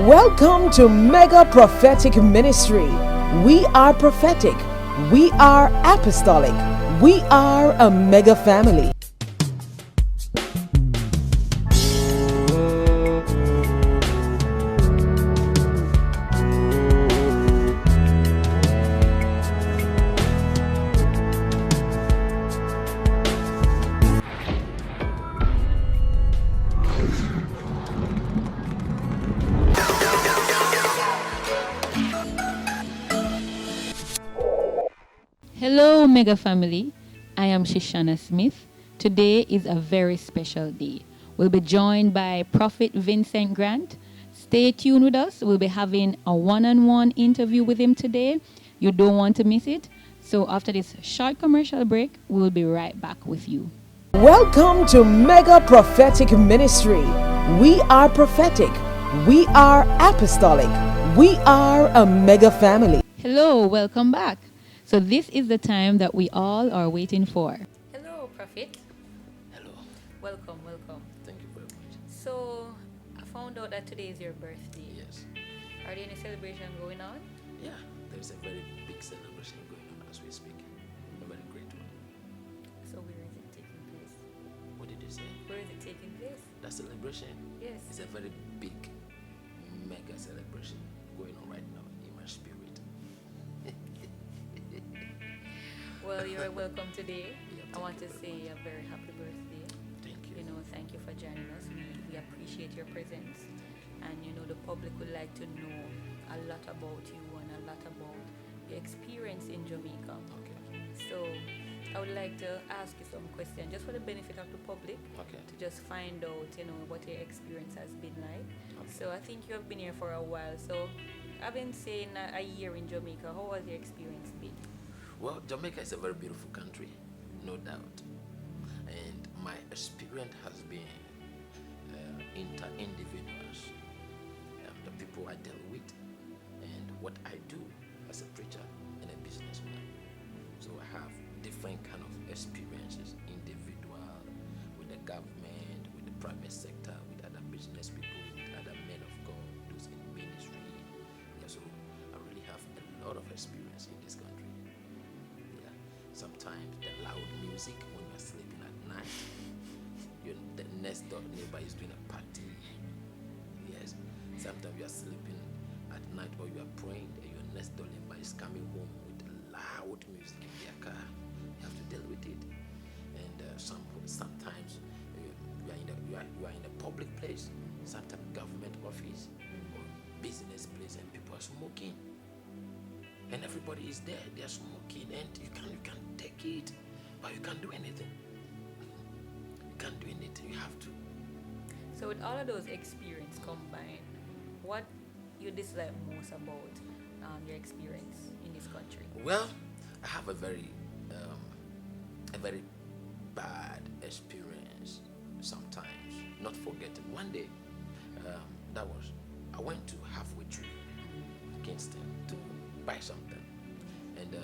Welcome to Mega Prophetic Ministry. We are prophetic. We are apostolic. We are a mega family. Hello, Mega Family. I am Shishana Smith. Today is a very special day. We'll be joined by Prophet Vincent Grant. Stay tuned with us. We'll be having a one-on-one interview with him today. You don't want to miss it. So after this short commercial break, we'll be right back with you. Welcome to Mega Prophetic Ministry. We are prophetic. We are apostolic. We are a mega family. Hello, welcome back. So this is the time that we all are waiting for. Hello, Prophet. Hello. Welcome. Thank you very much. So I found out that today is your birthday. Yes. Are there any celebration going on? Yeah, there's a very big celebration going on as we speak. A very great one. So where is it taking place? What did you say? Where is it taking place? That celebration Yes. is a very big, mega celebration going on right now in my spirit. Well, you're welcome today. Yeah, I want to thank you say very a very happy birthday. Thank you. Thank you for joining us. We appreciate your presence. And, the public would like to know a lot about you and a lot about your experience in Jamaica. Okay. So I would like to ask you some questions just for the benefit of the public. Okay. To just find out, what your experience has been like. Okay. So I think you have been here for a while. So I've been saying a year in Jamaica. How has your experience been? Well, Jamaica is a very beautiful country, no doubt. And my experience has been inter-individuals, the people I deal with, and what I do as a preacher and a businessman. So I have different kind of experiences, individual, with the government, with the private sector, with other business people, with other men of God, those in ministry. Yeah, so I really have a lot of experience in this country. Yeah. Sometimes the loud music when you're sleeping at night, the next door neighbor is doing a party. Yes. Sometimes you are sleeping at night or you are praying and your next door neighbor is coming home with loud music in their car. You have to deal with it. And sometimes you are in a public place, sometimes government office or business place, and people are smoking. And everybody is there, they are smoking, and you can take it, but you can't do anything. You can't do anything, you have to. So with all of those experience combined, what you dislike most about your experience in this country? Well, I have a very bad experience sometimes. Not forgetting. One day, I went to halfway through Kingston to buy something, and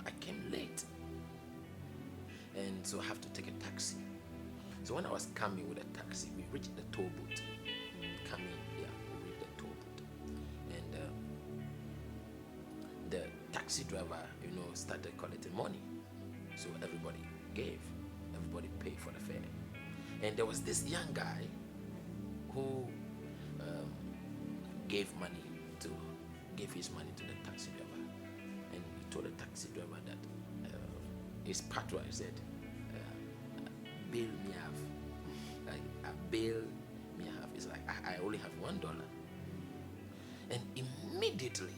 I came late, and so I have to take a taxi. So when I was coming with a taxi, we reached the toll booth. We reached the toll booth, and the taxi driver, started collecting money. So everybody paid for the fare, and there was this young guy who gave his money to the taxi driver, and he told the taxi driver that his patron said, bail me half. Bail me half. It's like I only have $1. And immediately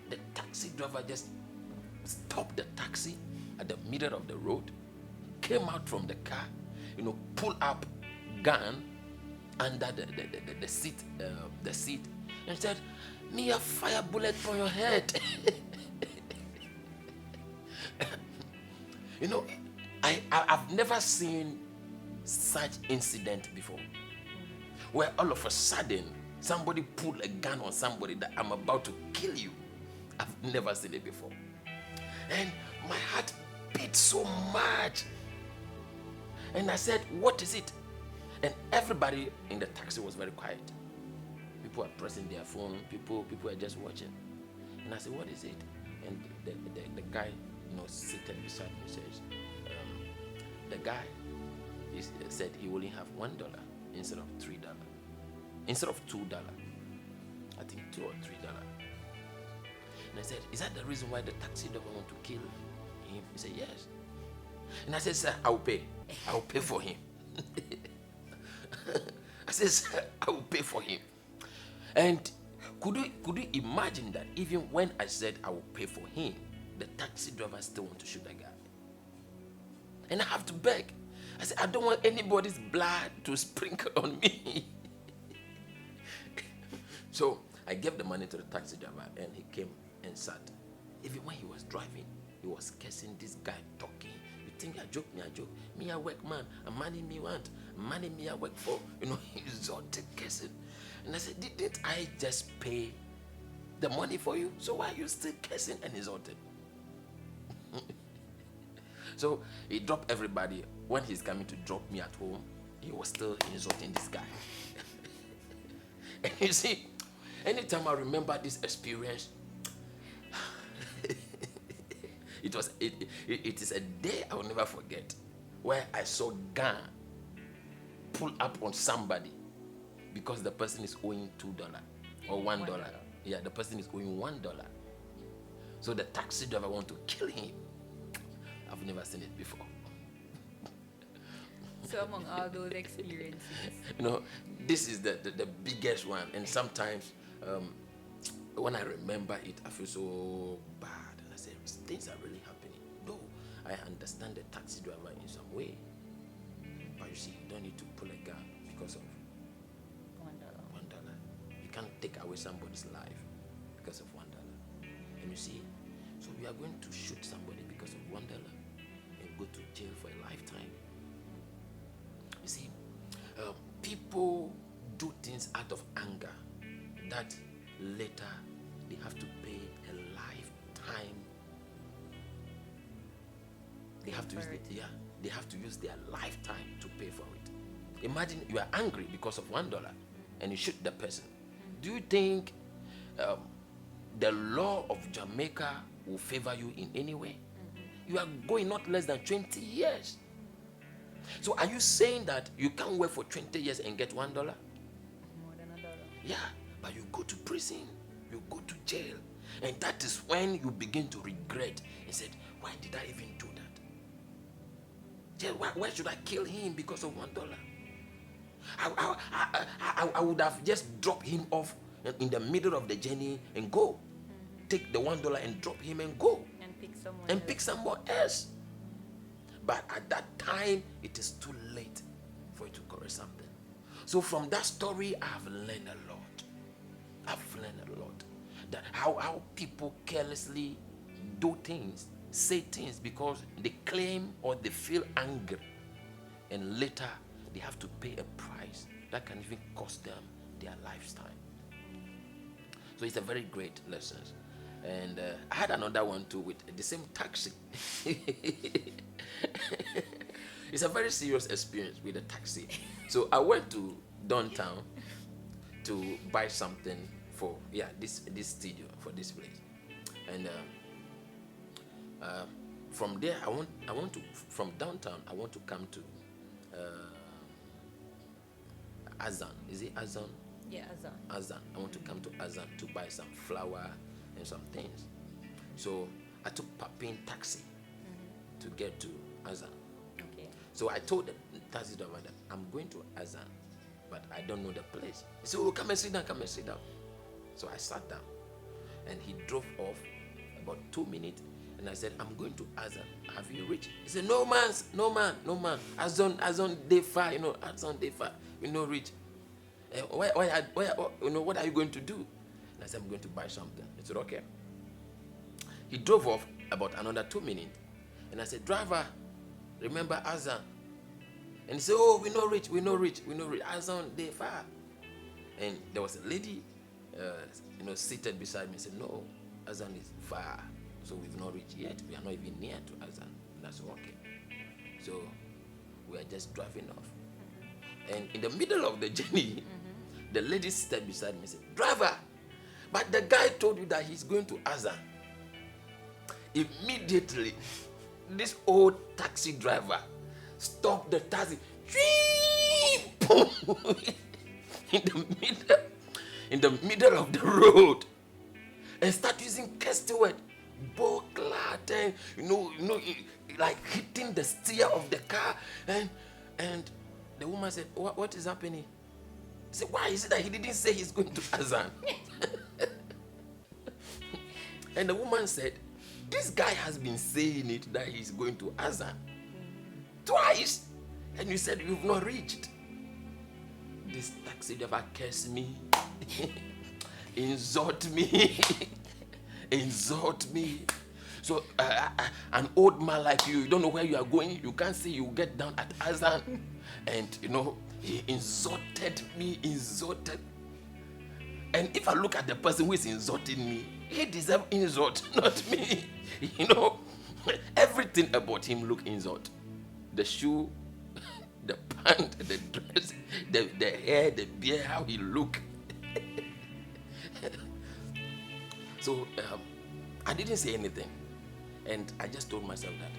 the taxi driver just stopped the taxi at the middle of the road, came out from the car, pulled up gun under the seat, and said, "Me a fire bullet for your head." I've never seen such incident before, where all of a sudden somebody pulled a gun on somebody that I'm about to kill you. I've never seen it before, and my heart beat so much. And I said, "What is it?" And everybody in the taxi was very quiet. People are pressing their phone. People are just watching. And I said, what is it? And the guy, seated beside me says, the guy said he only have $1 instead of $3. Instead of $2, I think $2 or $3. And I said, is that the reason why the taxi driver want to kill him? He said, yes. And I said, sir, I'll pay for him. I said, sir, I will pay for him. And could you imagine that even when I said I will pay for him, the taxi driver still want to shoot the guy? And I have to beg. I said, I don't want anybody's blood to sprinkle on me. So I gave the money to the taxi driver and he came and sat. Even when he was driving, he was cursing this guy, talking. You think I joke, me I joke. Me I work, man. I'm money me want. Money me I work for. He exalted cursing. And I said, didn't I just pay the money for you? So why are you still cursing and exalted? So he dropped everybody. When he's coming to drop me at home, he was still insulting this guy. And you see, anytime I remember this experience, it is a day I will never forget, where I saw gun pull up on somebody because the person is owing $2 or $1. Yeah, the person is owing $1. So the taxi driver want to kill him. I've never seen it before. So among all those experiences, this is the biggest one. And sometimes when I remember it, I feel so bad. And I say, things are really happening. Though I understand the taxi driver in some way. But you see, you don't need to pull a gun because of $1. You can't take away somebody's life because of $1. And you see, so we are going to shoot somebody because of $1 and go to jail for a lifetime. You see, people do things out of anger that later they have to pay a lifetime. They have to use they have to use their lifetime to pay for it. Imagine you are angry because of $1 and you shoot the person. Do you think the law of Jamaica will favor you in any way? You are going not less than 20 years. So are you saying that you can't work for 20 years and get $1? more than $1. Yeah, but you go to prison, you go to jail, and that is when you begin to regret and said, why did I even do that? Why should I kill him because of $1? I would have just dropped him off in the middle of the journey and go. Take the $1 and drop him and go. And pick someone else. But at that time, it is too late for you to correct something. So from that story, I've learned a lot. I've learned a lot. That how people carelessly do things, say things because they claim or they feel angry. And later, they have to pay a price that can even cost them their lifetime. So it's a very great lesson. And I had another one too with the same taxi. It's a very serious experience with a taxi. So I went to downtown to buy something for this studio, for this place. And from there I want to from downtown I want to come to Azan. Is it Azan? Yeah, Azan. I want to come to Azan to buy some flour and some things. So I took Papin taxi to get to Azan. Okay. So I told the taxi driver that I'm going to Azan, but I don't know the place. He said, oh, come and sit down, come and sit down. So I sat down and he drove off about 2 minutes. And I said, I'm going to Azan. Have you reached? He said, no man. Azan day far, Azan day far. We no reach. What are you going to do? And I said, I'm going to buy something. He said, okay. He drove off about another 2 minutes. And I said, driver, remember Azan? And he said, oh, we no reach. Azan day far. And there was a lady, seated beside me. Said, no, Azan is far. So we've not reached yet. We are not even near to Azan. And I said, okay. So we are just driving off. And in the middle of the journey, The lady stepped beside me and said, driver, but the guy told you that he's going to Azan. Immediately, this old taxi driver stopped the taxi in the middle of the road and start using cursed word, bullclad, and like hitting the steer of the car, and the woman said, what is happening? He said, why is it that he didn't say he's going to Azan? And the woman said, this guy has been saying it that he's going to Azan twice, and you said you've not reached. This taxi driver cursed me, insult me, insult me. So an old man like you don't know where you are going. You can't say you get down at Azan, and he insulted me, insulted. And if I look at the person who is insulting me, he deserves insult, not me. Everything about him look insult. The shoe, the pant, the dress, the hair, the beard, how he look. So I didn't say anything, and I just told myself that,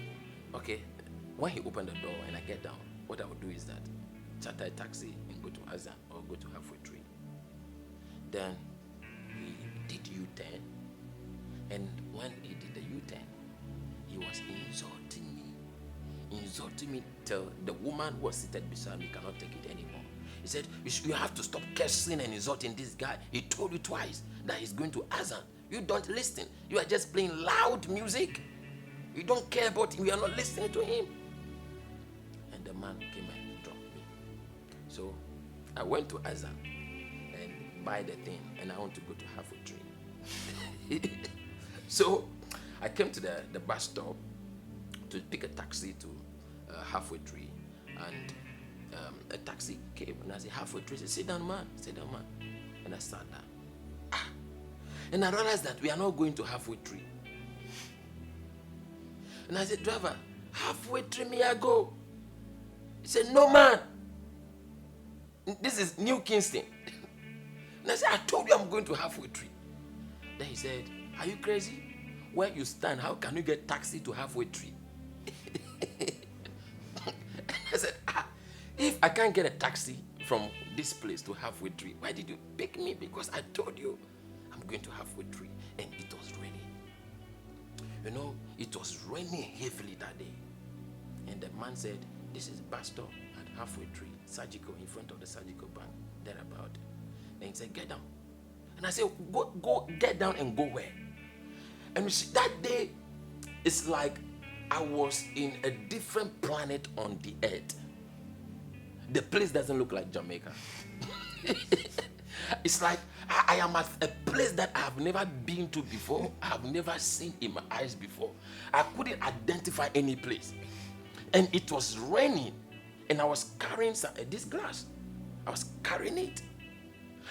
okay, when he opened the door and I get down, what I would do is that charter a taxi and go to Azan or go to Halfway Tree. Then he did U-turn, and when he did the U-turn, he was insulting me till the woman who was seated beside me cannot take it anymore. He said, you have to stop cursing and insulting this guy. He told you twice that he's going to Azan. You don't listen. You are just playing loud music. You don't care about him. You are not listening to him. And the man came and dropped me. So I went to Azan and buy the thing, and I want to go to Halfway Tree. So I came to the bus stop to pick a taxi to Halfway Tree, and a taxi came, and I said, Halfway Tree. He said, sit down, man. And I sat down. And I realized that we are not going to Halfway Tree. And I said, driver, Halfway Tree me I go. He said, no, man. This is New Kingston. And I said, I told you I'm going to Halfway Tree. Then he said, are you crazy? Where you stand, how can you get taxi to Halfway Tree? I said, if I can't get a taxi from this place to Halfway Tree, why did you pick me? Because I told you I'm going to Halfway Tree, and it was raining. It was raining heavily that day. And the man said, this is bus stop at Halfway Tree, surgical, in front of the surgical bank, thereabout. And he said, get down. And I said, go, get down and go where? And you see, that day, it's like I was in a different planet on the earth. The place doesn't look like Jamaica. It's like I am at a place that I have never been to before. I have never seen in my eyes before. I couldn't identify any place. And it was raining, and I was carrying this glass. I was carrying it,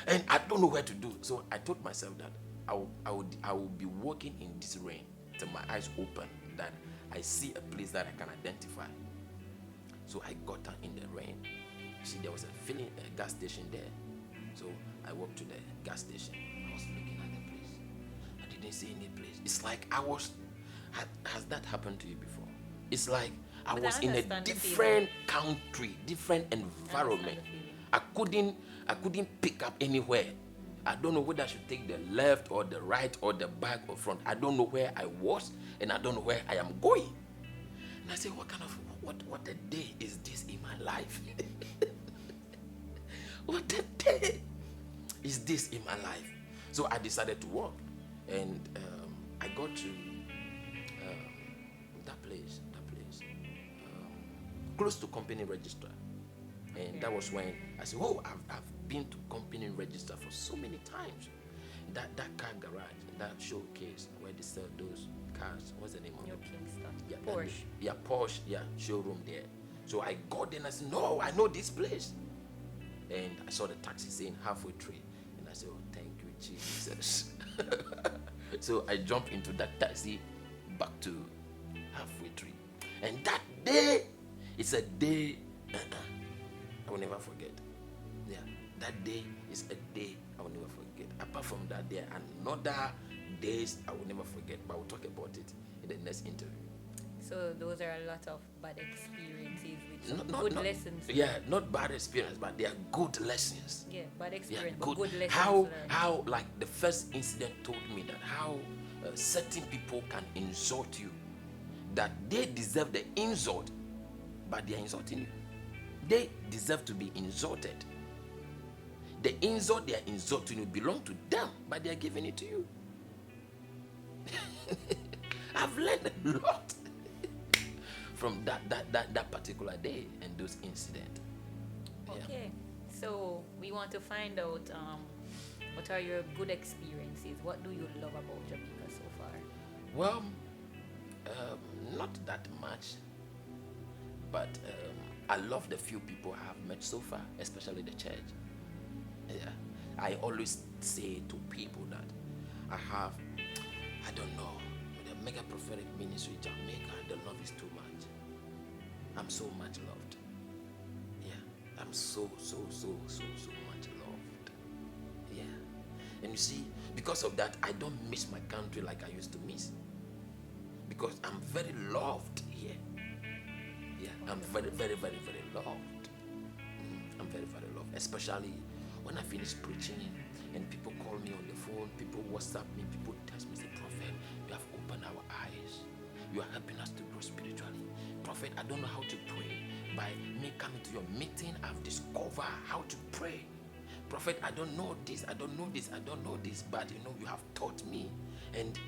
and I don't know where to do. So I told myself that I will be walking in this rain till my eyes open, that I see a place that I can identify. So I got down in the rain. You see, there was a gas station there. So I walked to the gas station. I was looking at the place. I didn't see any place. It's like has that happened to you before? It's like I was in a different country, different environment. I couldn't pick up anywhere. I don't know whether I should take the left or the right or the back or front. I don't know where I was, and I don't know where I am going. And I said, what a day is this in my life? What a day is this in my life? So I decided to walk, and I got to that place, close to company register. And that was when I said, oh, I've been to company register for so many times. That car garage, that showcase where they sell those cars, what's the name of it? Yeah, Porsche. Porsche, showroom there. So I got there and I said, no, I know this place. And I saw the taxi saying Halfway Tree. And I said, oh, thank you, Jesus. So I jumped into that taxi back to Halfway Tree. And that day, it's a day I will never forget. Yeah, that day is a day I will never forget. Apart from that, there are another days I will never forget, but we'll talk about it in the next interview. So those are a lot of bad experiences with some good lessons. Yeah, not bad experience, but they are good lessons. Yeah, bad Yeah, experience, but good lessons How learned. how like the first incident told me that how certain people can insult you, that they deserve the insult, but they are insulting you. They deserve to be insulted. The insult they are insulting you belong to them, but they are giving it to you. I've learned a lot from that particular day and those incidents. Okay, so we want to find out what are your good experiences? What do you love about Jamaica so far? Well, not that much, but I love the few people I have met so far, especially the church. Yeah, I always say to people that I don't know, the mega prophetic ministry Jamaica, the love is too much. I'm so much loved. Yeah, I'm so much loved. Yeah, and you see, because of that, I don't miss my country like I used to miss. Because I'm very loved here. Yeah, I'm very loved. I'm very loved, especially when I finish preaching and people call me on the phone, people WhatsApp me, people text me, say, Prophet, you have opened our eyes. You are helping us to grow spiritually. Prophet, I don't know how to pray. By me coming to your meeting, I've discovered how to pray. Prophet, I don't know this, I don't know this, but you have taught me. And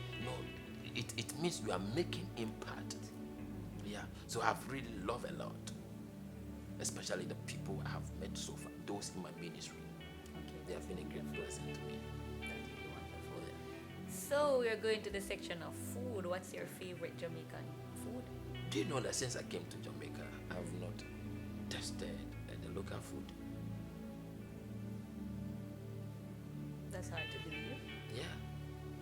it means you are making impact. Yeah, so I've really loved a lot, especially the people I have met so far, those in my ministry. Okay, They have been a great blessing to me. that's really wonderful. So we're going to the section of food. What's your favorite Jamaican food? Do you know that since I came to Jamaica, I have not tested the local food? That's hard to believe. Yeah.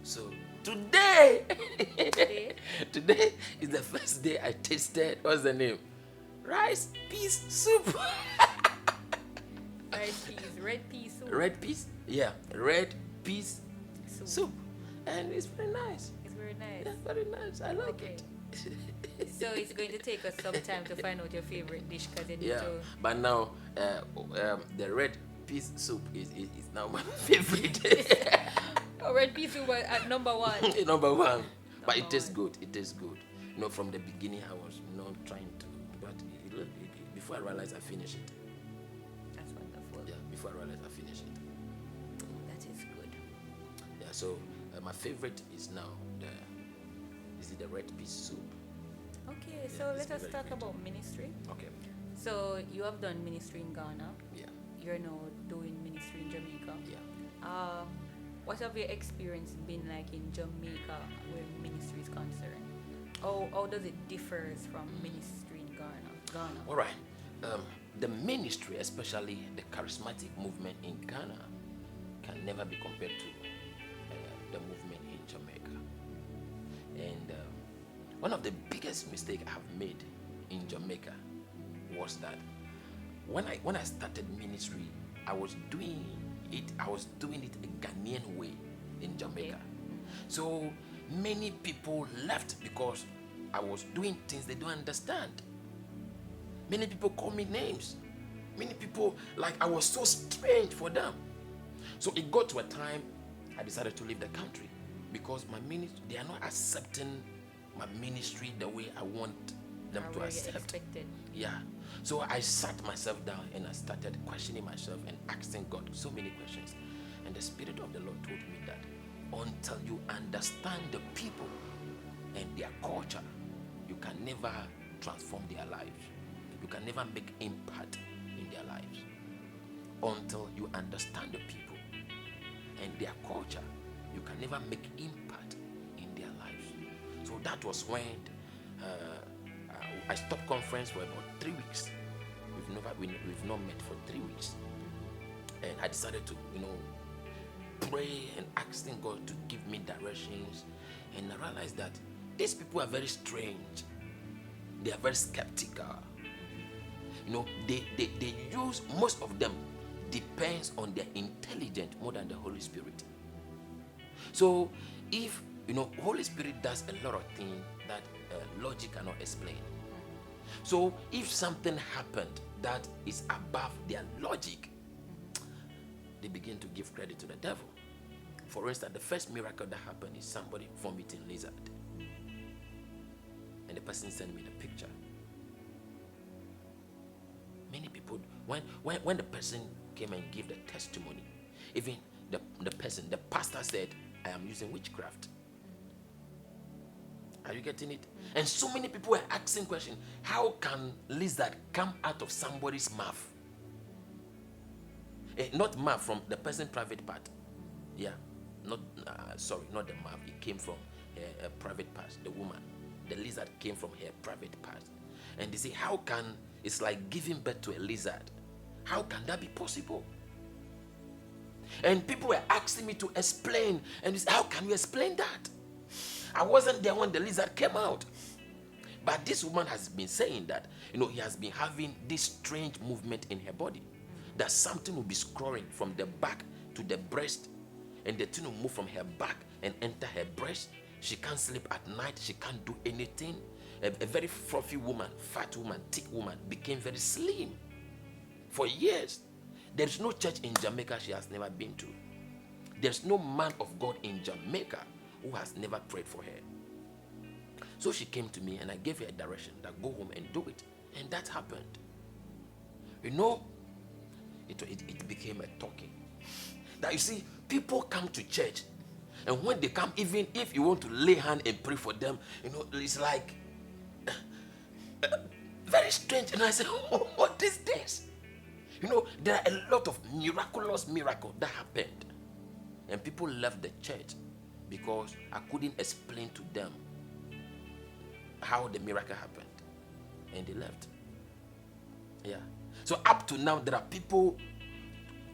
So today, Today? today is the first day I tasted, what's the name? Rice peas soup. Rice peas, red pea soup. Red peas? Yeah, red peas soup. And it's very nice. It's very nice. Yeah, very nice. I like Okay. it. So it's going to take us some time to find out your favorite dish because you need Yeah, to. but now the red peas soup is now my favorite. Oh, red pea soup at number one. Number one. But Number it tastes one. good. It tastes good. From the beginning I was trying to, but before I realized I finished it. That's wonderful. Yeah, before I realized I finished it. That is good. Yeah, so my favorite is now the red peas soup. Okay, Yeah, so it's let us very talk good. about ministry. Okay. So you have done ministry in Ghana. Yeah. You're now doing ministry in Jamaica. Yeah. What have your experience been like in Jamaica where ministry is concerned? How does it differ from ministry in Ghana? All right. The ministry, especially the charismatic movement in Ghana, can never be compared to the movement in Jamaica. And one of the biggest mistakes I've made in Jamaica was that when I started ministry, I was doing it a Ghanaian way in Jamaica. So many people left because I was doing things they don't understand. Many people call me names. Many people, like, I was so strange for them. So it got to a time I decided to leave the country because my ministry, they are not accepting my ministry the way I want them to Where you accept. expected. Yeah. So I sat myself down and I started questioning myself and asking God so many questions. And the Spirit of the Lord told me that until you understand the people and their culture, you can never transform their lives. You can never make impact in their lives. Until you understand the people and their culture, you can never make impact in their lives. So that was when I stopped conference for about 3 weeks. We've not met for 3 weeks, and I decided to pray and asking God to give me directions. And I realized that these people are very strange. They are very skeptical. They use, most of them, depends on their intelligence more than the Holy Spirit. So if Holy Spirit does a lot of things that logic cannot explain. So if something happened that is above their logic, they begin to give credit to the devil. For instance, the first miracle that happened is somebody vomiting lizard. And the person sent me the picture. Many people, when the person came and gave the testimony, even the pastor said, I am using witchcraft. Are you getting it? And so many people were asking questions. How can lizard come out of somebody's mouth? Not mouth, from the person's private part. Yeah. Not the mouth. It came from her private part, the woman. The lizard came from her private part. And they say, how can, it's like giving birth to a lizard. How can that be possible? And people were asking me to explain. And they said, how can you explain that? I wasn't there when the lizard came out. But this woman has been saying that, he has been having this strange movement in her body. That something will be scrolling from the back to the breast. And the thing will move from her back and enter her breast. She can't sleep at night. She can't do anything. A very fluffy woman, fat woman, thick woman, became very slim. For years. There's no church in Jamaica she has never been to. There's no man of God in Jamaica who has never prayed for her. So she came to me and I gave her a direction that go home and do it. And that happened. It became a talking. That you see, people come to church, and when they come, even if you want to lay hand and pray for them, it's like very strange. And I said, oh, what is this? There are a lot of miraculous miracles that happened. And people left the church because I couldn't explain to them how the miracle happened. And they left. Yeah. So up to now, there are people,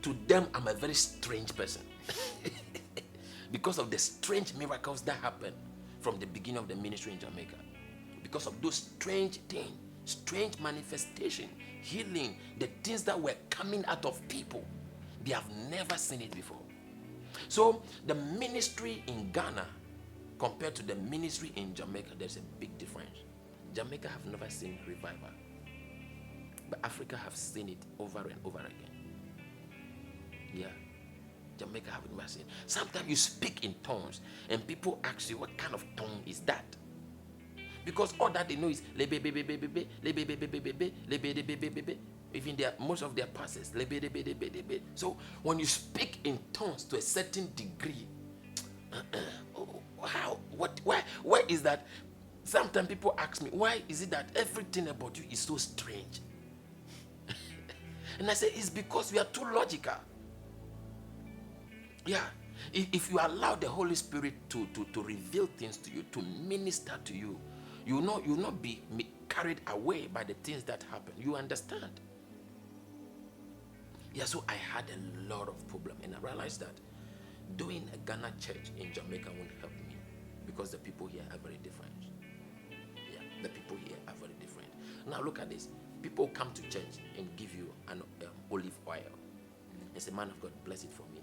to them, I'm a very strange person. Because of the strange miracles that happened from the beginning of the ministry in Jamaica. Because of those strange things, strange manifestation, healing, the things that were coming out of people. They have never seen it before. So the ministry in Ghana compared to the ministry in Jamaica, there's a big difference. Jamaica have never seen revival. But Africa have seen it over and over again. Yeah. Jamaica have never seen. Sometimes you speak in tongues and people ask you, what kind of tongue is that? Because all that they know is even most of their pastors. So when you speak in tongues to a certain degree, how? What? Why is that? Sometimes people ask me, why is it that everything about you is so strange? And I say, it's because we are too logical. Yeah. If you allow the Holy Spirit to reveal things to you, to minister to you, you will not be carried away by the things that happen. You understand? Yeah, so I had a lot of problem, and I realized that doing a Ghana church in Jamaica won't help me because the people here are very different. Yeah, the people here are very different. Now look at this. People come to church and give you an olive oil. And say, man of God, bless it for me.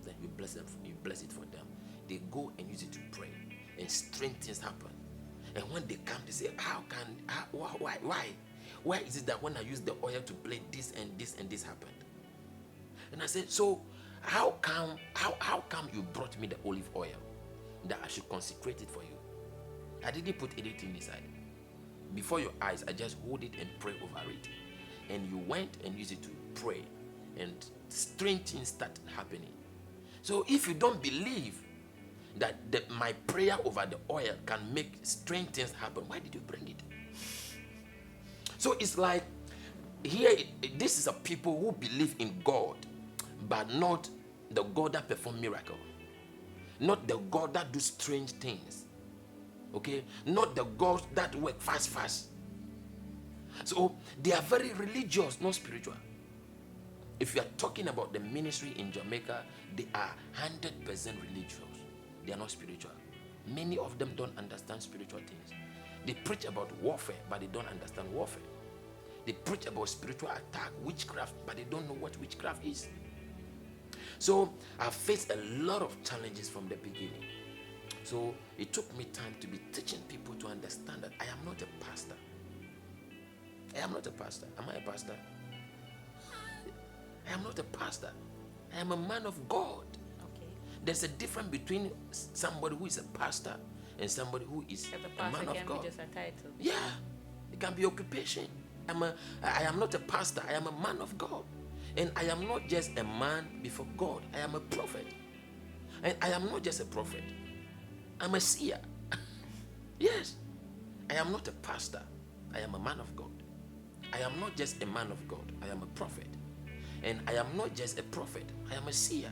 Then you bless it for them. They go and use it to pray, and strange things happen. And when they come, they say, why is it that when I use the oil to play this and this and this happened? And I said, so how come you brought me the olive oil that I should consecrate it for you? I didn't put anything inside. Before your eyes, I just hold it and pray over it. And you went and used it to pray, and strange things started happening. So if you don't believe that my prayer over the oil can make strange things happen, why did you bring it? So it's like, here, this is a people who believe in God, but not the God that perform miracle. Not the God that do strange things. Okay? Not the God that work fast. So they are very religious, not spiritual. If you are talking about the ministry in Jamaica, they are 100% religious. They are not spiritual. Many of them don't understand spiritual things. They preach about warfare, but they don't understand warfare. They preach about spiritual attack, witchcraft, but they don't know what witchcraft is. So I faced a lot of challenges from the beginning. So it took me time to be teaching people to understand that I am not a pastor. I am not a pastor. Am I a pastor? I am not a pastor. I am a man of God. Okay. There's a difference between somebody who is a pastor and somebody who is Because the a pastor man of can God. be just a title. Yeah, it can be occupation. I am not a pastor. I am a man of God. And I am not just a man before God. I am a prophet. And I am not just a prophet. I'm a seer. Yes. I am not a pastor. I am a man of God. I am not just a man of God. I am a prophet. And I am not just a prophet. I am a seer.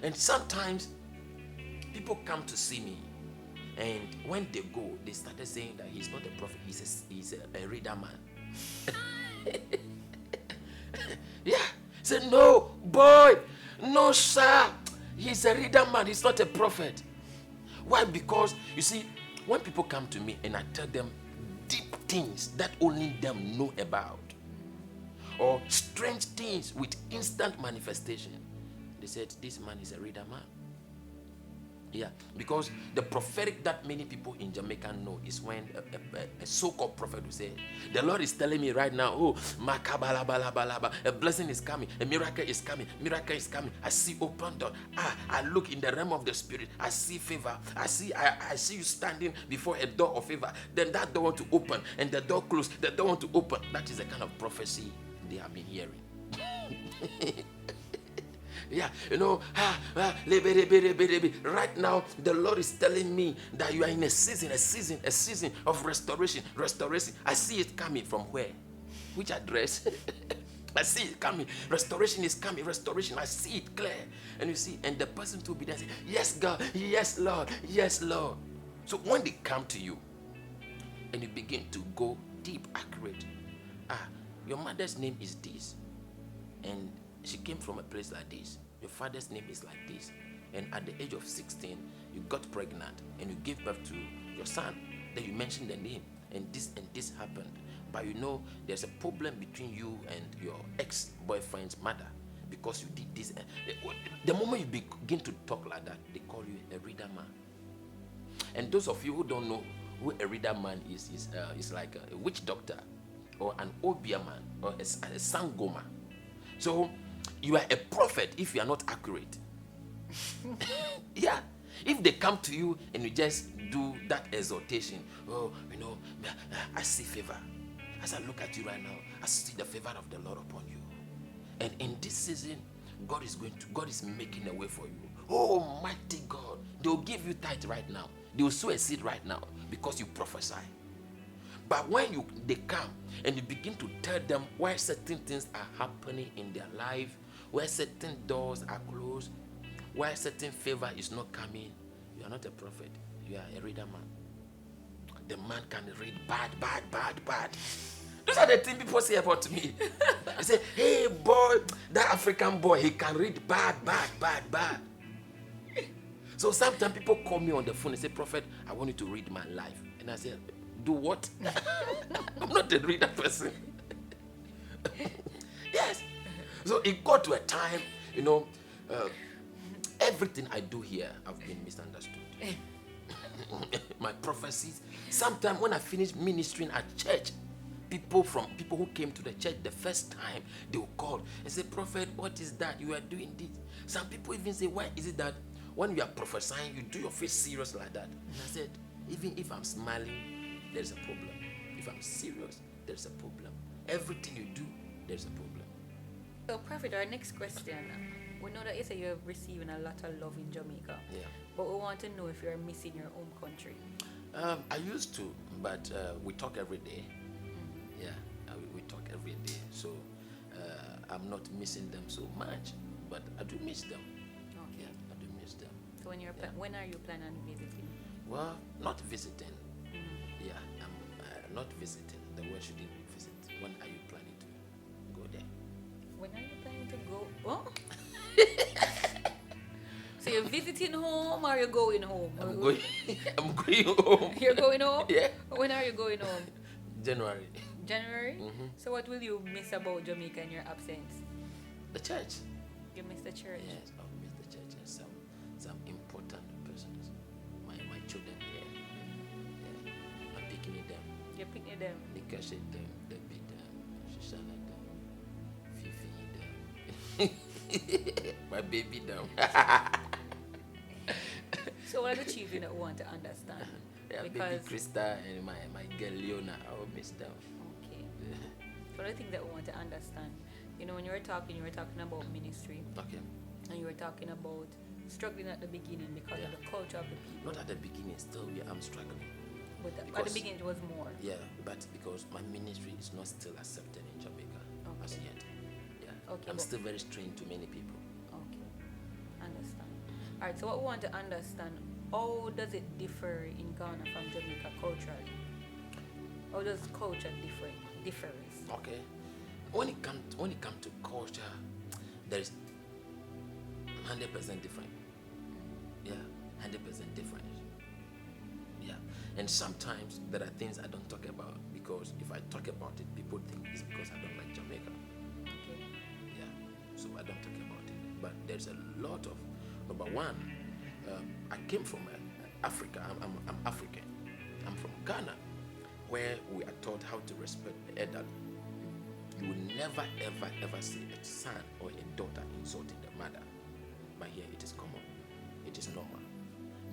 And sometimes people come to see me, and when they go, they started saying that he's not a prophet. He's a reader man. Yeah. Say, no, boy. No, sir. He's a reader man. He's not a prophet. Why? Because, you see, when people come to me and I tell them deep things that only them know about, or strange things with instant manifestation, they said, this man is a reader man. Yeah, because the prophetic that many people in Jamaica know is when a so-called prophet will say, the Lord is telling me right now, oh, makabalabalaba, a blessing is coming, a miracle is coming, miracle is coming. I see open door. I look in the realm of the spirit. I see favor. I see you standing before a door of favor. Then that door want to open, and the door closed. The door want to open. That is the kind of prophecy they have been hearing. Yeah, you know, right now the Lord is telling me that you are in a season of restoration. I see it coming from where? Which address? I see it coming. Restoration is coming. Restoration. I see it clear. And you see, and the person to be there say, yes, God, yes, Lord, yes, Lord. So when they come to you and you begin to go deep, accurate, your mother's name is this, and she came from a place like this. Your father's name is like this. And at the age of 16, you got pregnant and you gave birth to your son. Then you mentioned the name, and this happened. But you know, there's a problem between you and your ex-boyfriend's mother because you did this. The moment you begin to talk like that, they call you a reader man. And those of you who don't know who a reader man is like a witch doctor or an obia man or a sangoma. So you are a prophet if you are not accurate. Yeah. If they come to you and you just do that exhortation, oh, you know, I see favor. As I look at you right now, I see the favor of the Lord upon you. And in this season, God is making a way for you. Oh, mighty God. They will give you tithe right now. They will sow a seed right now because you prophesy. But when they come and you begin to tell them why certain things are happening in their life, where certain doors are closed, why certain favor is not coming, you are not a prophet. You are a reader man. The man can read bad. Those are the things people say about me. They say, hey boy, that African boy, he can read bad. So sometimes people call me on the phone and say, prophet, I want you to read my life. And I say, do what? I'm not a reader person. Yes. So it got to a time, you know, everything I do here, I've been misunderstood. My prophecies. Sometimes when I finish ministering at church, people who came to the church the first time, they will call and say, prophet, what is that? You are doing this. Some people even say, why is it that when you are prophesying, you do your face serious like that? And I said, even if I'm smiling, there's a problem. If I'm serious, there's a problem. Everything you do, there's a problem. So, Prophet, our next question. We know that you say you're receiving a lot of love in Jamaica. Yeah. But we want to know if you're missing your home country. I used to, but we talk every day. Yeah, we talk every day. So I'm not missing them so much, but I do miss them. Okay. Yeah, I do miss them. So when are you planning on visiting? Well, not visiting. Yeah, I'm not visiting. The word shouldn't be visit. When are you planning to go there? When are you planning to go? Oh? So you're visiting home or you're going home? I'm going home. You're going home? Yeah. When are you going home? January. January? Mhm. So what will you miss about Jamaica in your absence? The church. You miss the church? Yes, I've met the church and some important persons. My children here. Yeah. I'm picking them. You're picking them. Nika said them, the bit them, Shoshana them, Fifi them. My baby them. So what are the children that want to understand? Yeah, baby Krista and my girl Leona. I will miss them. Okay. So what are the things that we want to understand? You know, when you were talking about ministry, Okay. and you were talking about struggling at the beginning because of the culture of the people. Not at the beginning, still I'm struggling. But at the Because- beginning it was more. Yeah, but because my ministry is not still accepted in Jamaica as Okay. yet. Yeah. Okay, I'm but- still very strange to many people. Okay. Understand. Alright, so what we want to understand, how does it differ in Ghana from Jamaica culturally? How does culture differs? Okay. When it comes to culture, there is 100% different. Yeah, 100% different. Yeah, and sometimes there are things I don't talk about because if I talk about it, people think it's because I don't like Jamaica. Okay. Yeah, so I don't talk about it. But there's a lot of number one. I came from Africa. I'm African. I'm from Ghana, where we are taught how to respect the elderly. You will never, ever, ever see a son or a daughter insulting the mother. But here it is common. It is normal.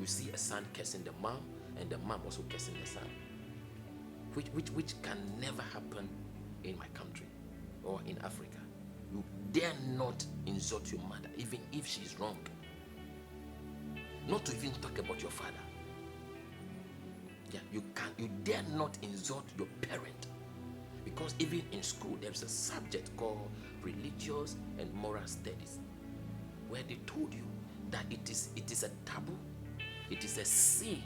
You see a son cursing the mom and the mom also cursing the son. Which can never happen in my country or in Africa. You dare not insult your mother, even if she's wrong. Not to even talk about your father. Yeah, you dare not insult your parent. Because even in school, there's a subject called religious and moral studies, where they told you that it is a taboo, it is a sin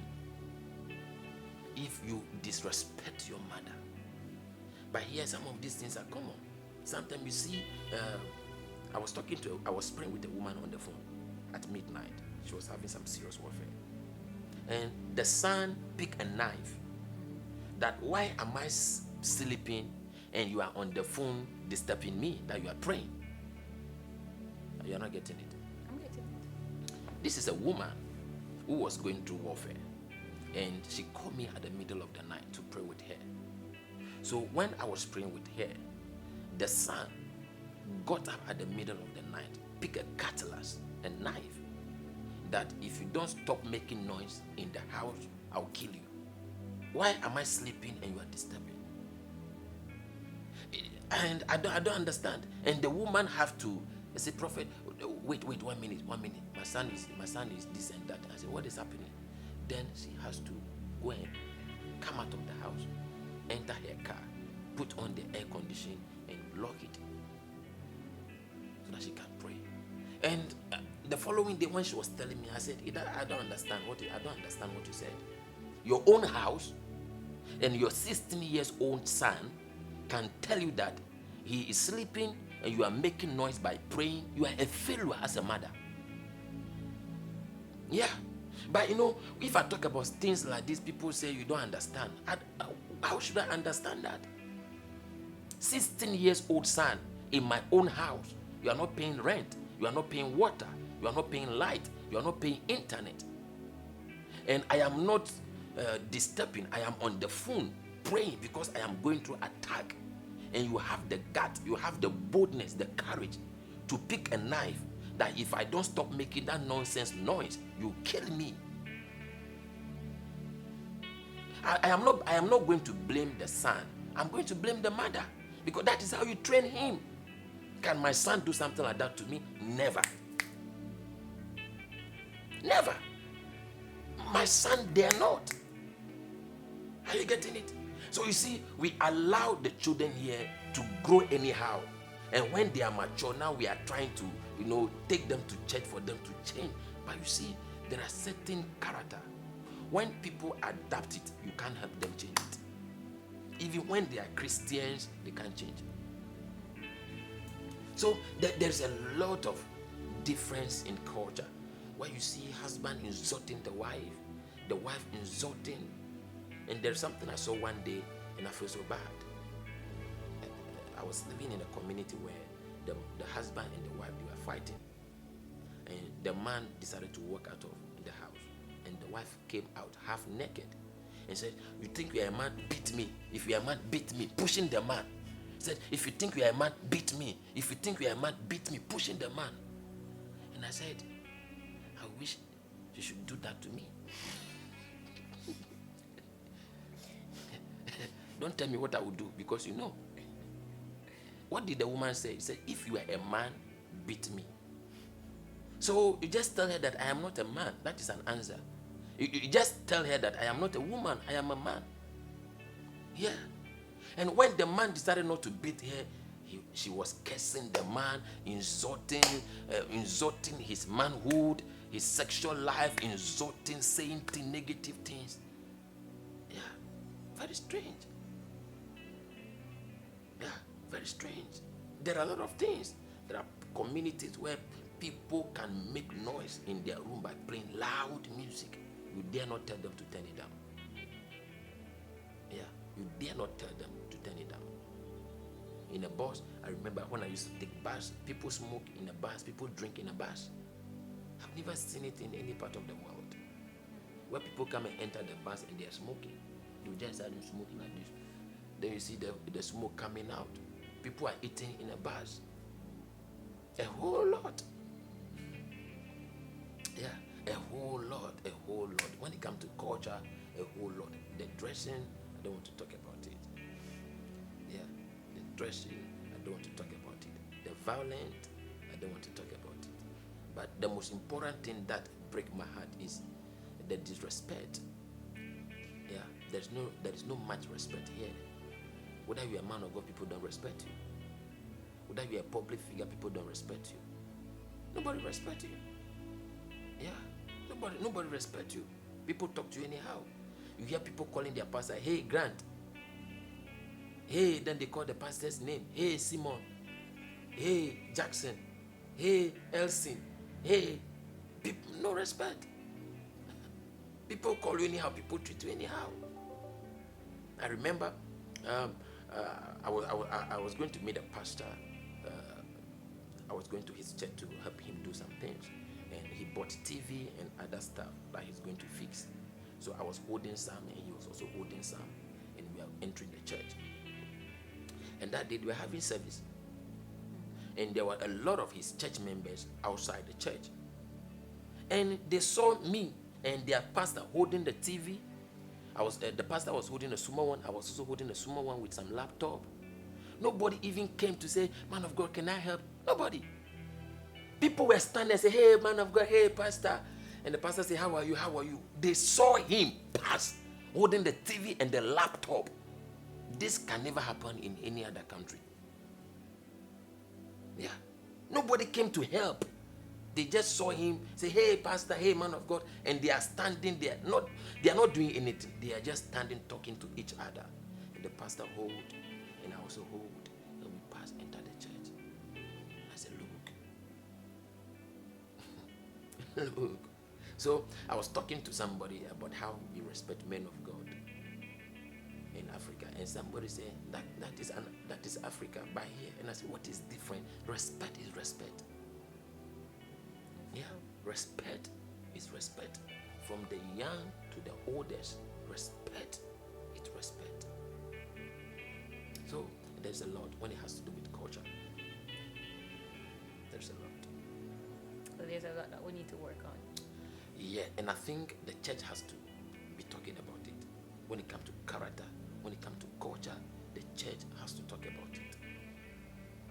if you disrespect your mother. But here, some of these things are common. Sometimes you see, I was praying with a woman on the phone at midnight. She was having some serious warfare, and the son picked a knife. That why am I sleeping and you are on the phone disturbing me that you are praying? You are not getting it. I'm getting it. This is a woman who was going through warfare, and she called me at the middle of the night to pray with her. So when I was praying with her, the son got up at the middle of the night, picked a cutlass, a knife, that if you don't stop making noise in the house, I'll kill you. Why am I sleeping and you are disturbing? And I don't understand. And the woman have to say, Prophet, wait 1 minute. My son is this and that. I said, what is happening? Then she has to go and come out of the house, enter her car, put on the air conditioning and lock it so that she can pray. And the following day when she was telling me, I said, I don't understand what you said. Your own house and your 16 years old son can tell you that he is sleeping and you are making noise by praying. You are a failure as a mother. Yeah. But if I talk about things like this, people say you don't understand. How should I understand that? 16 years old son in my own house. You are not paying rent. You are not paying water. You are not paying light. You are not paying internet. And I am not disturbing. I am on the phone praying because I am going through attack. And you have the gut, you have the boldness, the courage to pick a knife that if I don't stop making that nonsense noise, you kill me. I am not going to blame the son. I'm going to blame the mother because that is how you train him. Can my son do something like that to me? Never. Never. My son dare not. Are you getting it? So you see, we allow the children here to grow anyhow. And when they are mature, now we are trying to, take them to church for them to change. But you see, there are certain character. When people adapt it, you can't help them change it. Even when they are Christians, they can't change it. So there's a lot of difference in culture. Where you see husband insulting the wife insulting. And there's something I saw one day and I feel so bad. was living in a community where the husband and the wife, they were fighting. And the man decided to walk out of the house. And the wife came out half naked and said, "You think you are a man? Beat me. If you are a man, beat me." Pushing the man. Said, "If you think you are a man, beat me. If you think you are a man, beat me." Pushing the man. And I said, "I wish you should do that to me." Don't tell me what I would do, because you know. What did the woman say? She said, "If you are a man, beat me." So you just tell her that I am not a man. That is an answer. You just tell her that I am not a woman, I am a man. Yeah. And when the man decided not to beat her, she was cursing the man, insulting his manhood, his sexual life, saying negative things. Yeah, very strange. Yeah, very strange. There are a lot of things. There are communities where people can make noise in their room by playing loud music. You dare not tell them to turn it down. Yeah, you dare not tell them to turn it down. In a bus, I remember when I used to take bus, people smoke in a bus, people drink in a bus. I've never seen it in any part of the world. Where people come and enter the bus and they are smoking. You just start smoking like this. Then you see the smoke coming out. People are eating in a bus. A whole lot. Yeah, a whole lot. When it comes to culture, a whole lot. The dressing, I don't want to talk about it. Yeah, the dressing, I don't want to talk about it. The violent, I don't want to talk about it. But the most important thing that breaks my heart is the disrespect. Yeah, there is no much respect here. Whether you're a man or God, people don't respect you. Whether you're a public figure, people don't respect you. Nobody respects you. Yeah, nobody respects you. People talk to you anyhow. You hear people calling their pastor, "Hey, Grant." Hey, then they call the pastor's name. "Hey, Simon." "Hey, Jackson." "Hey, Elsin." Hey, people, no respect. People call you anyhow. People treat you anyhow. I remember I was going to meet a pastor. I was going to his church to help him do some things. And he bought TV and other stuff that he's going to fix. So I was holding some and he was also holding some. And we are entering the church. And that day we were having service. And there were a lot of his church members outside the church. And they saw me and their pastor holding the TV. The pastor was holding a small one. I was also holding a small one with some laptop. Nobody even came to say, "Man of God, can I help?" Nobody. People were standing and say, "Hey, man of God, hey, pastor." And the pastor said, "How are you? How are you?" They saw him pass holding the TV and the laptop. This can never happen in any other country. Yeah. Nobody came to help. They just saw him say, "Hey, pastor, hey, man of God." And they are standing there. They are not doing anything. They are just standing talking to each other. And the pastor hold, and I also hold. And we pass, enter the church. I said, "Look." Look. So I was talking to somebody about how we respect men of God in Africa. And somebody said, that is Africa by here. And I said, "What is different?" Respect is respect. Yeah, respect is respect. From the young to the oldest, respect is respect. So there's a lot when it has to do with culture. There's a lot. So there's a lot that we need to work on. Yeah, and I think the church has to be talking about it. When it comes to character, when it comes to culture, the church has to talk about it.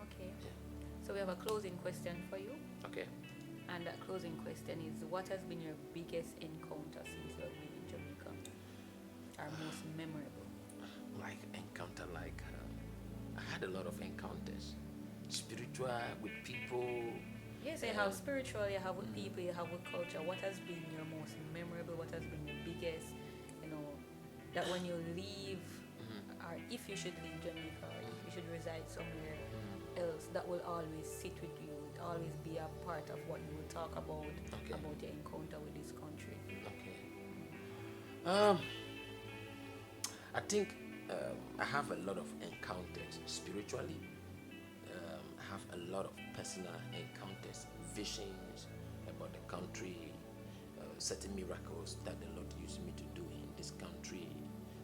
Okay. Yeah. So we have a closing question for you. Okay. And that closing question is, what has been your biggest encounter since you have been in Jamaica? Our most memorable? Like encounter, I had a lot of encounters. Spiritual, with people. Yes, you have spiritual, you have with people, you have with culture. What has been your most memorable? What has been your biggest, that when you leave, or if you should leave Jamaica, or if you should reside somewhere else, that will always sit with you, always be a part of what you will talk about, about your encounter with this country. Okay. I think I have a lot of encounters spiritually, a lot of personal encounters, visions about the country, certain miracles that the Lord used me to do in this country.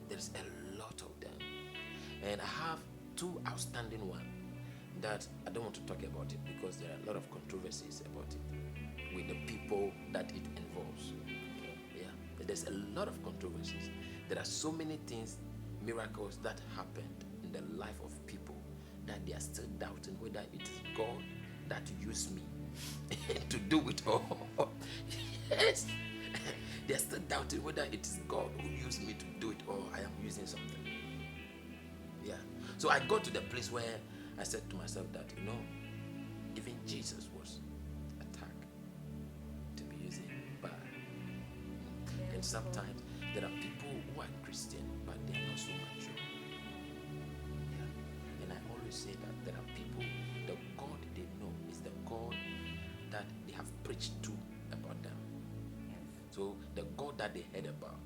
There's a lot of them. And I have two outstanding ones that I don't want to talk about it because there are a lot of controversies about it with the people that it involves. Yeah, there's a lot of controversies. There are so many things, miracles that happened in the life of people that they are still doubting whether it is God that used me to do it all. Yes, they are still doubting whether it is God who used me to do it or I am using something. Yeah, so I got to the place where I said to myself that, even Jesus was attacked to be using bad. And sometimes there are people who are Christian, but they are not so mature. Yeah. And I always say that there are people, the God they know is the God that they have preached to about them. So the God that they heard about.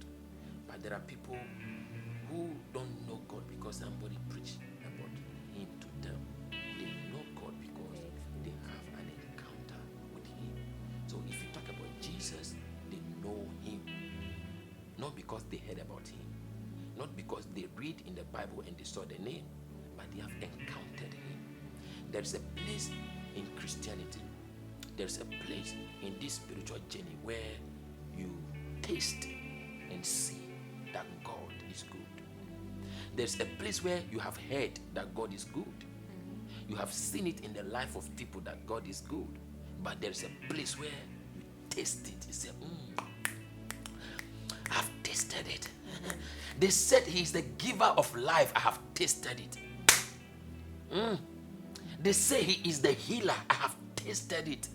But there are people who don't know God because somebody preached about him to them. They know God because they have an encounter with him. So if you talk about Jesus, they know him. Not because they heard about him. Not because they read in the Bible and they saw the name, but they have encountered him. There's a place in Christianity, there's a place in this spiritual journey where you taste and see that God is good. There's a place where you have heard that God is good. You have seen it in the life of people that God is good. But there's a place where you taste it. You say, I've tasted it. They said he is the giver of life. I have tasted it. They say he is the healer. I have tasted it.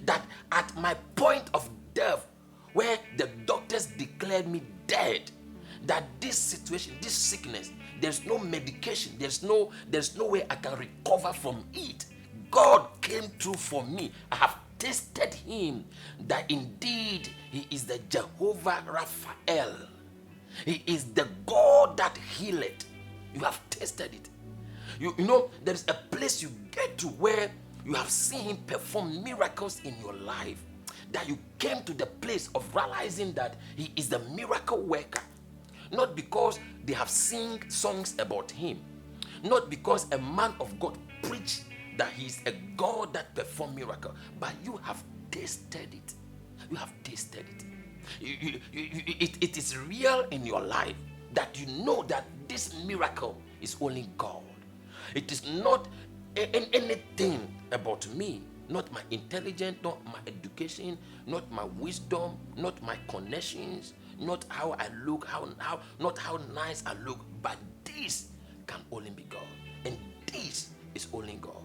That at my point of death, where the doctors declared me dead, that this situation, this sickness, there's no medication, there's no way I can recover from it. God came through for me. I have tasted him, that indeed he is the Jehovah Raphael. He is the God that healeth. You have tasted it. You know, there's a place you get to where you have seen him perform miracles in your life, that you came to the place of realizing that he is the miracle worker. Not because they have sing songs about him, not because a man of God preached that he is a God that performs miracles, but you have tasted it. You have tasted it. It is real in your life that you know that this miracle is only God. It is not anything about me, not my intelligence, not my education, not my wisdom, not my connections, not how I look, not how nice I look, but this can only be God. And this is only God.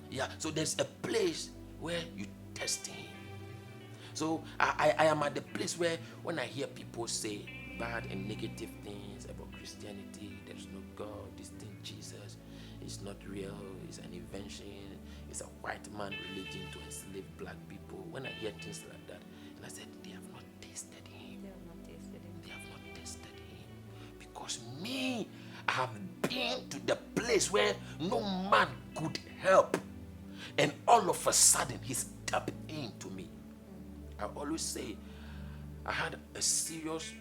Yeah, so there's a place where you test him. So I am at the place where when I hear people say bad and negative things about Christianity, there's no God, this thing Jesus is not real, it's an invention, it's a white man religion to enslave black people. When I hear things like that, and I said, they have not tasted him. They have not tasted him. They have not tested him. Because me, I have been to the place where no man could help. And all of a sudden, he stepped into me. I always say, I had a serious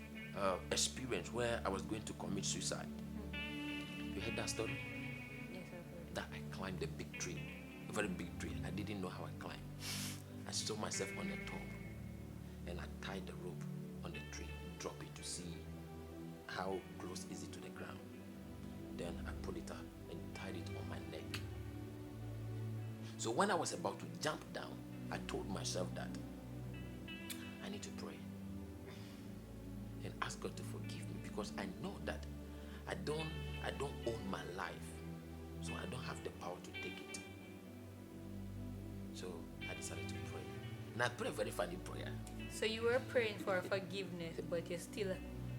experience where I was going to commit suicide. You heard that story? Yes, I've heard it. That I climbed a big tree, a very big tree. I didn't know how I climbed. I saw myself on the top, and I tied the rope on the tree, drop it to see how close is it to the ground. Then I pulled it up and tied it on my neck. So when I was about to jump down, I told myself that I need to pray and ask God to forgive me, because I know that I don't own my life, so I don't have the power to take it. So I decided to pray, and I prayed a very funny prayer. So you were praying for forgiveness, but you still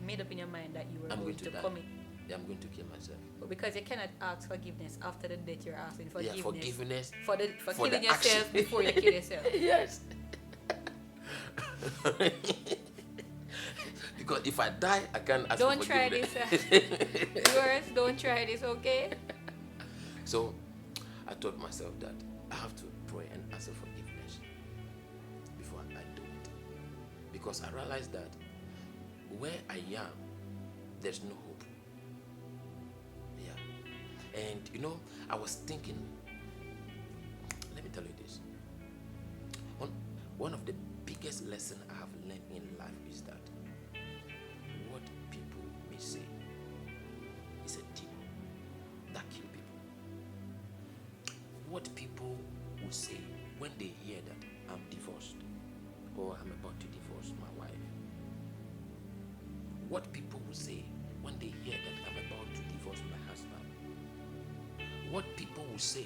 made up in your mind that you were going to die. commit. Yeah, I'm going to kill myself. But because you cannot ask forgiveness after the death, you're asking forgiveness. Yeah, forgiveness for killing the yourself action. before you kill yourself. Yes. Because if I die, I can't ask Don't for try forgiveness. this. Viewers, don't try this, okay? So I told myself that I have to pray and ask for forgiveness before I do it. Because I realized that where I am, there's no hope. Yeah. And I was thinking, let me tell you this. One of the biggest lessons I have learned in life is that what people may say is a demon that kills people. What people will say when they hear that I'm divorced or I'm about to divorce my wife. What people will say when they hear that I'm about to divorce my husband. What people will say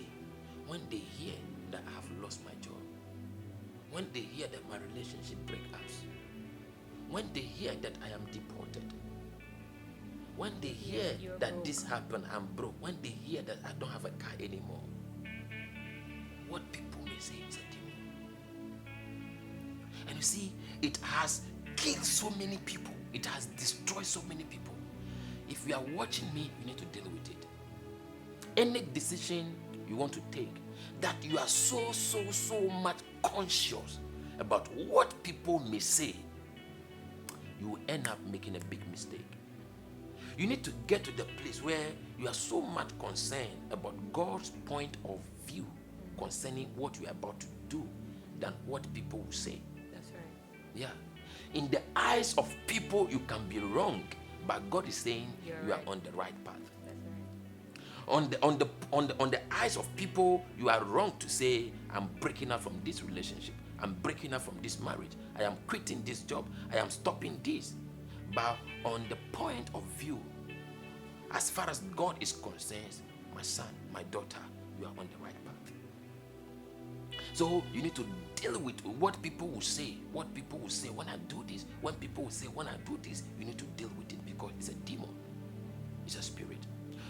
when they hear that I have lost my job. When they hear that my relationship breakups. When they hear that I am deported. When they hear that broke. This happened, I'm broke. When they hear that I don't have a car anymore. What people may say is a demon. And you see, it has killed so many people. It has destroyed so many people. If you are watching me, you need to deal with it. Any decision you want to take, that you are so much conscious about what people may say, you will end up making a big mistake. You need to get to the place where you are so much concerned about God's point of view concerning what you are about to do than what people will say. That's right. Yeah. In the eyes of people, you can be wrong, but God is saying you are on the right path. That's right. On the eyes of people, you are wrong to say, I'm breaking out from this relationship. I'm breaking out from this marriage. I am quitting this job. I am stopping this. But on the point of view, as far as God is concerned, my son, my daughter, you are on the right path. So you need to deal with what people will say. What people will say when I do this. When people will say when I do this, you need to deal with it because it's a demon. It's a spirit.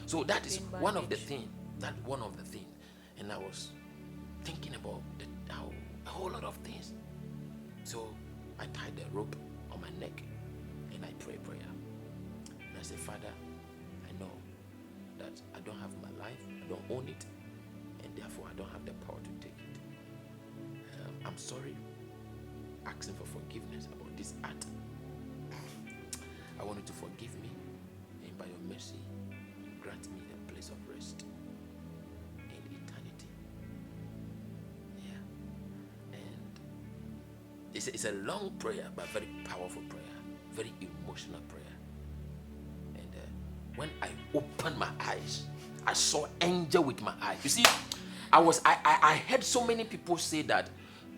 So that is one of the things. And I was thinking about a whole lot of things. So I tied the rope on my neck and I pray prayer. And I say, Father, I know that I don't have my life, I don't own it, and therefore I don't have the power to take it. I'm sorry, asking for forgiveness about this act. I want you to forgive me, and by your mercy, grant me the place of rest in eternity. Yeah. And it's a long prayer, but very powerful prayer, very emotional prayer. And when I opened my eyes, I saw angel with my eyes. You see, I heard so many people say that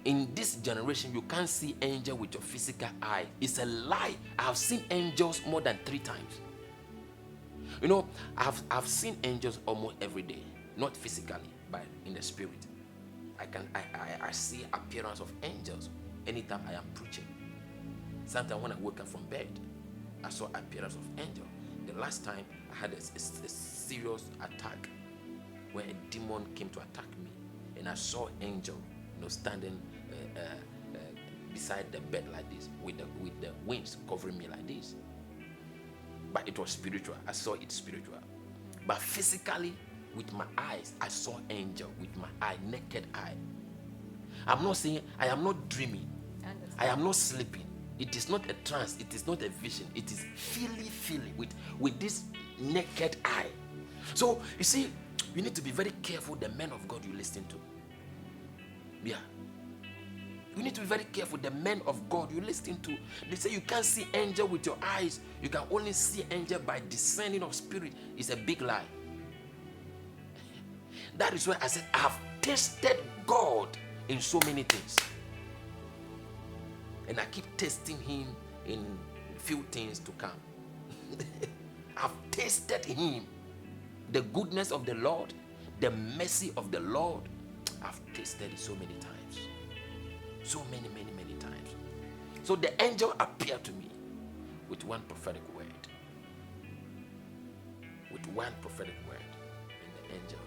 in this generation you can't see angel with your physical eye. It's a lie. I have seen angels more than 3 times. I've seen angels almost every day, not physically, but in the spirit. I see appearance of angels anytime I am preaching. Sometimes when I wake up from bed, I saw appearance of angel. The last time I had a serious attack where a demon came to attack me, and I saw angel, standing beside the bed like this, with the wings covering me like this. But it was spiritual. I saw it spiritual. But physically, with my eyes, I saw angel with my eye, naked eye. I'm not saying I am not dreaming. I am not sleeping. It is not a trance. It is not a vision. It is feeling with this naked eye. So you see, you need to be very careful the men of God you listen to. Yeah. You need to be very careful the men of God you listen to. They say you can't see angel with your eyes. You can only see angel by discerning of spirit. It's a big lie. That is why I said I have tested God in so many things. And I keep testing him in few things to come. I've tasted him. The goodness of the Lord, the mercy of the Lord. I've tasted it so many times. So many times. So the angel appeared to me with one prophetic word. With one prophetic word. And the angel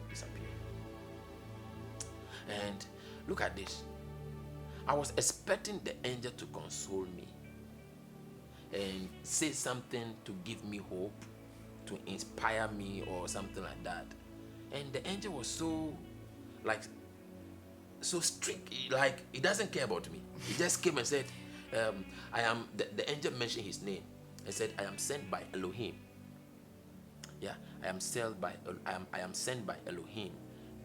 disappeared. And look at this. I was expecting the angel to console me and say something to give me hope, to inspire me or something like that. And the angel was so, like, so strict, like he doesn't care about me. He just came and said, I am, the angel mentioned his name and said, I am sent by Elohim. Yeah, I am sent by Elohim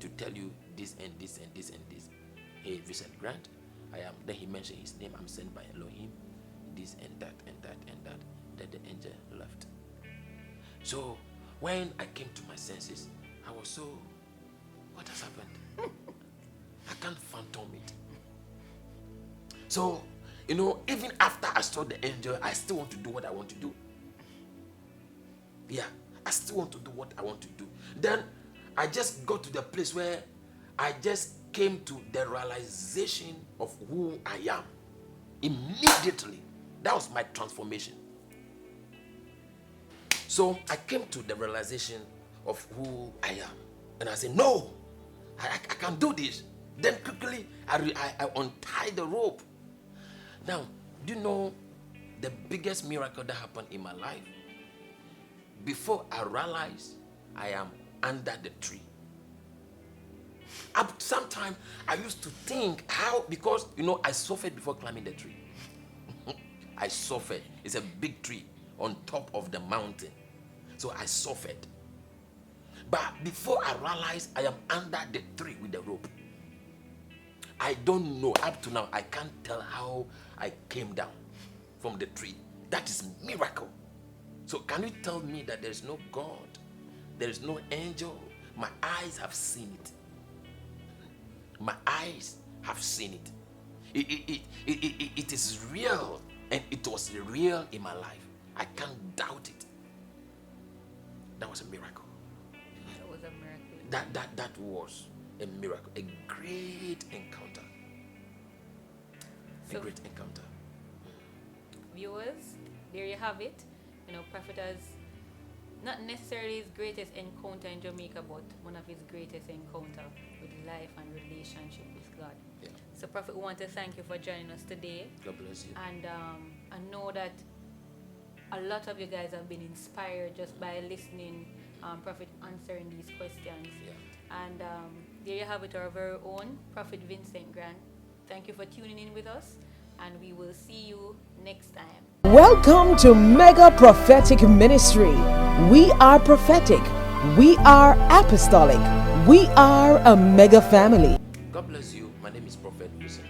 to tell you this and this and this and this. Hey, Vincent Grant, I am. Then he mentioned his name. I'm sent by Elohim, this and that and that and that. Then the angel left. So when I came to my senses, I was so, what has happened? I can't phantom it. So, even after I saw the angel, I still want to do what I want to do. Yeah, I still want to do what I want to do. Then I just got to the place where I just came to the realization of who I am. Immediately. That was my transformation. So I came to the realization of who I am. And I said, no, I can't do this. Then quickly, I untied the rope. Now, do you know the biggest miracle that happened in my life? Before I realized I am under the tree. Sometimes I used to think how, because, I suffered before climbing the tree. I suffered. It's a big tree on top of the mountain. So I suffered. But before I realized I am under the tree with the rope, I don't know. Up to now, I can't tell how I came down from the tree. That is miracle. So can you tell me that there is no God? There is no angel? My eyes have seen it. My eyes have seen it. It is real, and it was real in my life. I can't doubt it. That was a miracle. That was a miracle. That was a miracle, a great encounter. A great encounter. Viewers, there you have it. Prophet has not necessarily his greatest encounter in Jamaica, but one of his greatest encounter with life and relationship with God. Yeah. So Prophet, we want to thank you for joining us today. God bless you. And I know that a lot of you guys have been inspired just by listening Prophet answering these questions. Yeah. And there you have it, our very own Prophet Vincent Grant. Thank you for tuning in with us, and we will see you next time. Welcome to Mega Prophetic Ministry. We are prophetic. We are apostolic. We are a mega family. God bless you. My name is Prophet Vincent.